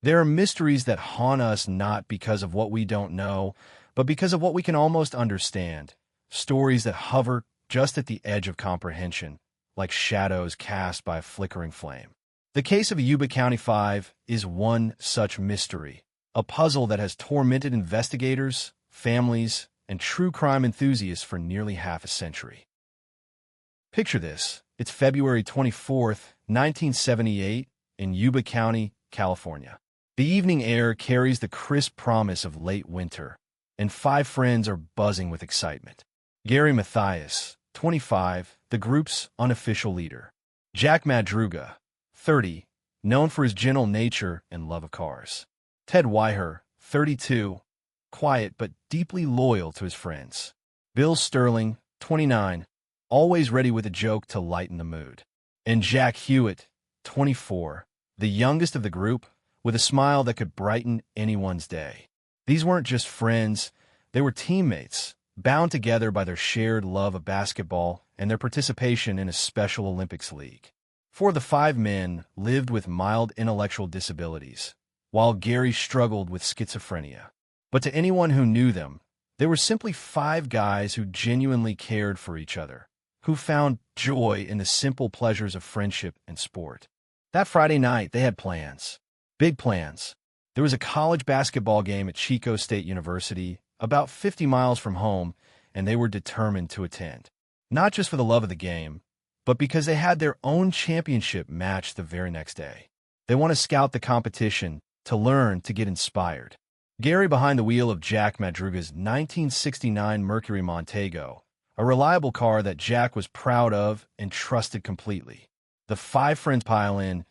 There are mysteries that haunt us not because of what we don't know, but because of what we can almost understand. Stories that hover just at the edge of comprehension, like shadows cast by a flickering flame. The case of Yuba County Five is one such mystery, a puzzle that has tormented investigators, families, and true crime enthusiasts for nearly half a century. Picture this. It's February 24th, 1978, in Yuba County, California. The evening air carries the crisp promise of late winter, and five friends are buzzing with excitement. Gary Mathias, 25, the group's unofficial leader. Jack Madruga, 30, known for his gentle nature and love of cars. Ted Weiher, 32, quiet but deeply loyal to his friends. Bill Sterling, 29, always ready with a joke to lighten the mood. And Jack Hewitt, 24, the youngest of the group, with a smile that could brighten anyone's day. These weren't just friends, they were teammates, bound together by their shared love of basketball and their participation in a Special Olympics league. Four of the five men lived with mild intellectual disabilities, while Gary struggled with schizophrenia. But to anyone who knew them, they were simply five guys who genuinely cared for each other, who found joy in the simple pleasures of friendship and sport. That Friday night, they had plans. Big plans. There was a college basketball game at Chico State University, about 50 miles from home, and they were determined to attend. Not just for the love of the game, but because they had their own championship match the very next day. They want to scout the competition, to learn, to get inspired. Gary behind the wheel of Jack Madruga's 1969 Mercury Montego, a reliable car that Jack was proud of and trusted completely. The five friends pile in,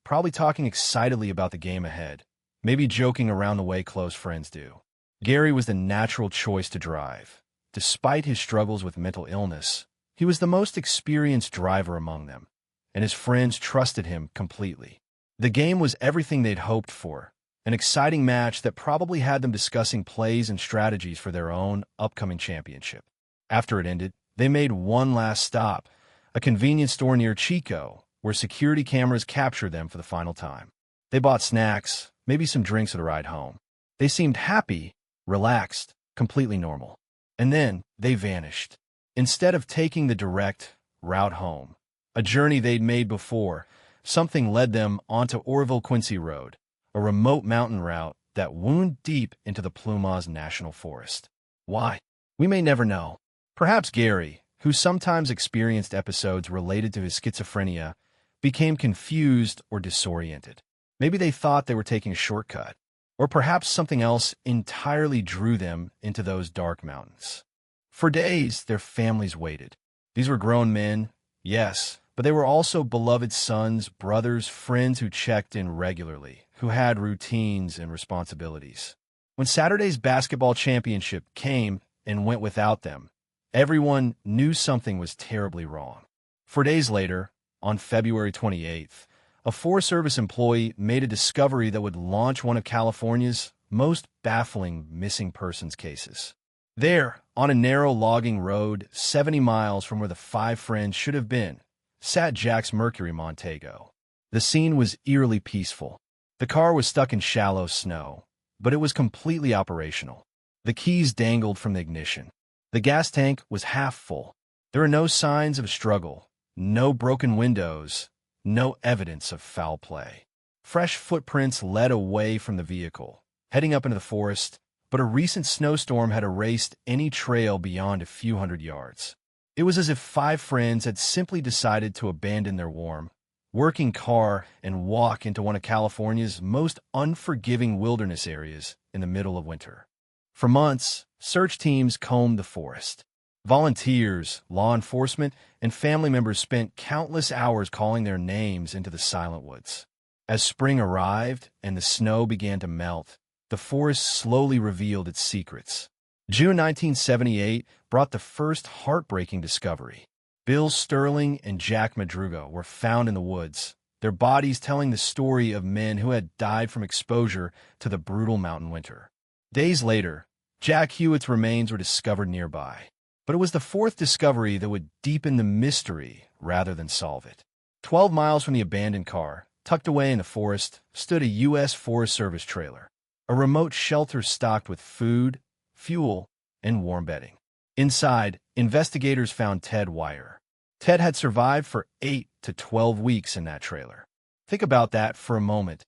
probably talking excitedly about the game ahead, maybe joking around the way close friends do. Gary was the natural choice to drive. Despite his struggles with mental illness, he was the most experienced driver among them, and his friends trusted him completely. The game was everything they'd hoped for, an exciting match that probably had them discussing plays and strategies for their own upcoming championship. After it ended, they made one last stop, a convenience store near Chico, where security cameras captured them for the final time. They bought snacks, maybe some drinks for the ride home. They seemed happy, relaxed, completely normal. And then they vanished. Instead of taking the direct route home, a journey they'd made before, something led them onto Orville-Quincy Road, a remote mountain route that wound deep into the Plumas National Forest. Why? We may never know. Perhaps Gary, who sometimes experienced episodes related to his schizophrenia, became confused or disoriented. Maybe they thought they were taking a shortcut, or perhaps something else entirely drew them into those dark mountains. For days, their families waited. These were grown men, yes, but they were also beloved sons, brothers, friends who checked in regularly, who had routines and responsibilities. When Saturday's basketball championship came and went without them, everyone knew something was terribly wrong. 4 days later, on February 28th, a Forest Service employee made a discovery that would launch one of California's most baffling missing persons cases. There, on a narrow logging road 70 miles from where the five friends should have been, sat Jack's Mercury Montego. The scene was eerily peaceful. The car was stuck in shallow snow, but it was completely operational. The keys dangled from the ignition. The gas tank was half full. There were no signs of struggle, no broken windows, no evidence of foul play. Fresh footprints led away from the vehicle, heading up into the forest, but a recent snowstorm had erased any trail beyond a few hundred yards. It was as if five friends had simply decided to abandon their warm, working car and walk into one of California's most unforgiving wilderness areas in the middle of winter. For months, search teams combed the forest. Volunteers, law enforcement, and family members spent countless hours calling their names into the silent woods. As spring arrived and the snow began to melt, the forest slowly revealed its secrets. June 1978 brought the first heartbreaking discovery. Bill Sterling and Jack Madruga were found in the woods, their bodies telling the story of men who had died from exposure to the brutal mountain winter. Days later, Jack Hewitt's remains were discovered nearby. But it was the fourth discovery that would deepen the mystery rather than solve it. 12 miles from the abandoned car, Tucked away in the forest stood a U.S. Forest Service trailer, a remote shelter stocked with food, fuel, and warm bedding. Inside, investigators found Ted Wire. Ted had survived for 8 to 12 weeks in that trailer. Think about that for a moment.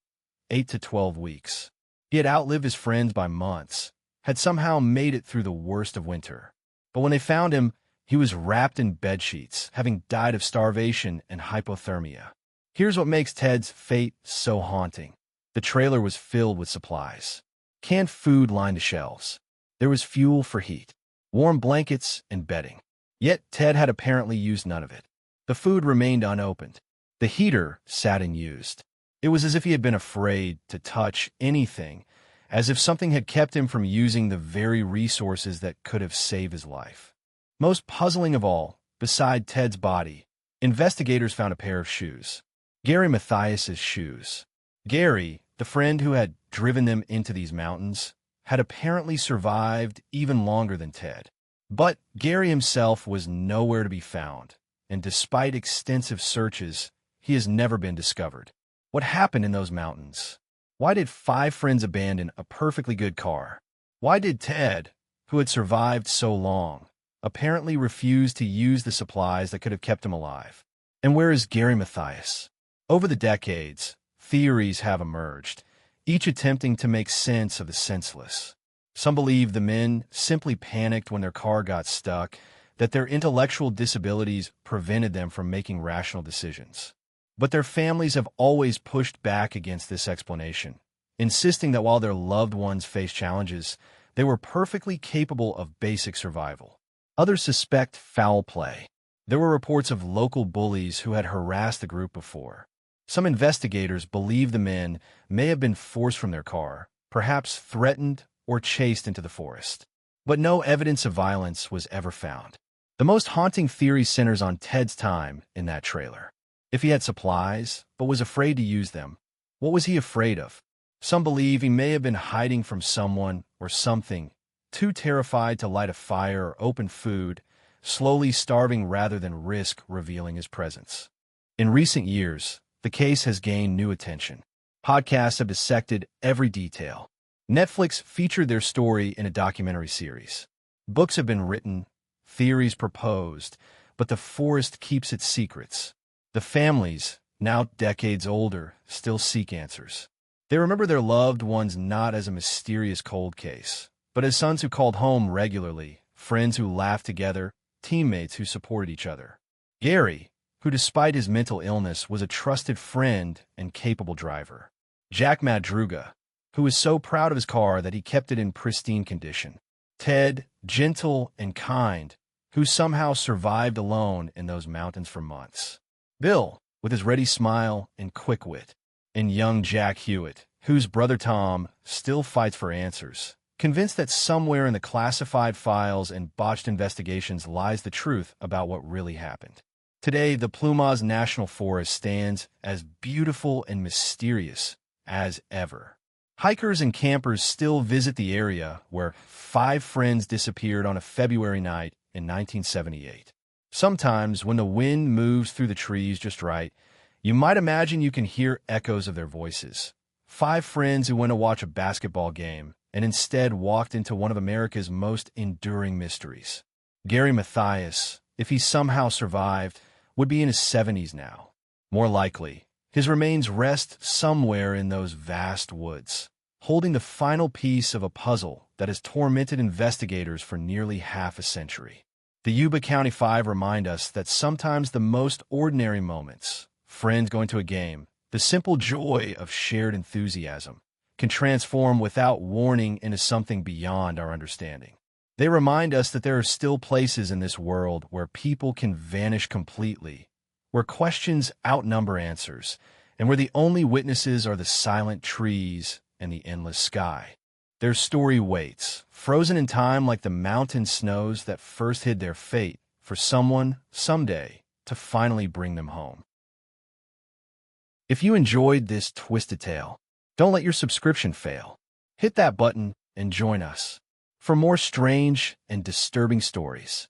8 to 12 weeks. He had outlived his friends by months, had somehow made it through the worst of winter. But when they found him, he was wrapped in bedsheets, having died of starvation and hypothermia. Here's what makes Ted's fate so haunting. The trailer was filled with supplies. Canned food lined the shelves. There was fuel for heat, warm blankets, and bedding. Yet Ted had apparently used none of it. The food remained unopened. The heater sat unused. It was as if he had been afraid to touch anything, as if something had kept him from using the very resources that could have saved his life. Most puzzling of all, beside Ted's body, investigators found a pair of shoes. Gary Mathias's shoes. Gary, the friend who had driven them into these mountains, had apparently survived even longer than Ted. But Gary himself was nowhere to be found, and despite extensive searches, he has never been discovered. What happened in those mountains? Why did 5 friends abandon a perfectly good car? Why did Ted, who had survived so long, apparently refuse to use the supplies that could have kept him alive? And where is Gary Mathias? Over the decades, theories have emerged, each attempting to make sense of the senseless. Some believe the men simply panicked when their car got stuck, that their intellectual disabilities prevented them from making rational decisions. But their families have always pushed back against this explanation, insisting that while their loved ones faced challenges, they were perfectly capable of basic survival. Others suspect foul play. There were reports of local bullies who had harassed the group before. Some investigators believe the men may have been forced from their car, perhaps threatened or chased into the forest. But no evidence of violence was ever found. The most haunting theory centers on Ted's time in that trailer. If he had supplies, but was afraid to use them, what was he afraid of? Some believe he may have been hiding from someone or something, too terrified to light a fire or open food, slowly starving rather than risk revealing his presence. In recent years, the case has gained new attention. Podcasts have dissected every detail. Netflix featured their story in a documentary series. Books have been written, theories proposed, but the forest keeps its secrets. The families, now decades older, still seek answers. They remember their loved ones not as a mysterious cold case, but as sons who called home regularly, friends who laughed together, teammates who supported each other. Gary, who despite his mental illness was a trusted friend and capable driver. Jack Madruga, who was so proud of his car that he kept it in pristine condition. Ted, gentle and kind, who somehow survived alone in those mountains for months. Bill, with his ready smile and quick wit. And young Jack Hewitt, whose brother Tom still fights for answers, convinced that somewhere in the classified files and botched investigations lies the truth about what really happened. Today, the Plumas National Forest stands as beautiful and mysterious as ever. Hikers and campers still visit the area where 5 friends disappeared on a February night in 1978. Sometimes, when the wind moves through the trees just right, you might imagine you can hear echoes of their voices. 5 friends who went to watch a basketball game and instead walked into one of America's most enduring mysteries. Gary Mathias, if he somehow survived, would be in his 70s now. More likely, his remains rest somewhere in those vast woods, holding the final piece of a puzzle that has tormented investigators for nearly half a century. The Yuba County Five remind us that sometimes the most ordinary moments, friends going to a game, the simple joy of shared enthusiasm, can transform without warning into something beyond our understanding. They remind us that there are still places in this world where people can vanish completely, where questions outnumber answers, and where the only witnesses are the silent trees and the endless sky. Their story waits, frozen in time like the mountain snows that first hid their fate, for someone, someday, to finally bring them home. If you enjoyed this twisted tale, don't let your subscription fail. Hit that button and join us for more strange and disturbing stories.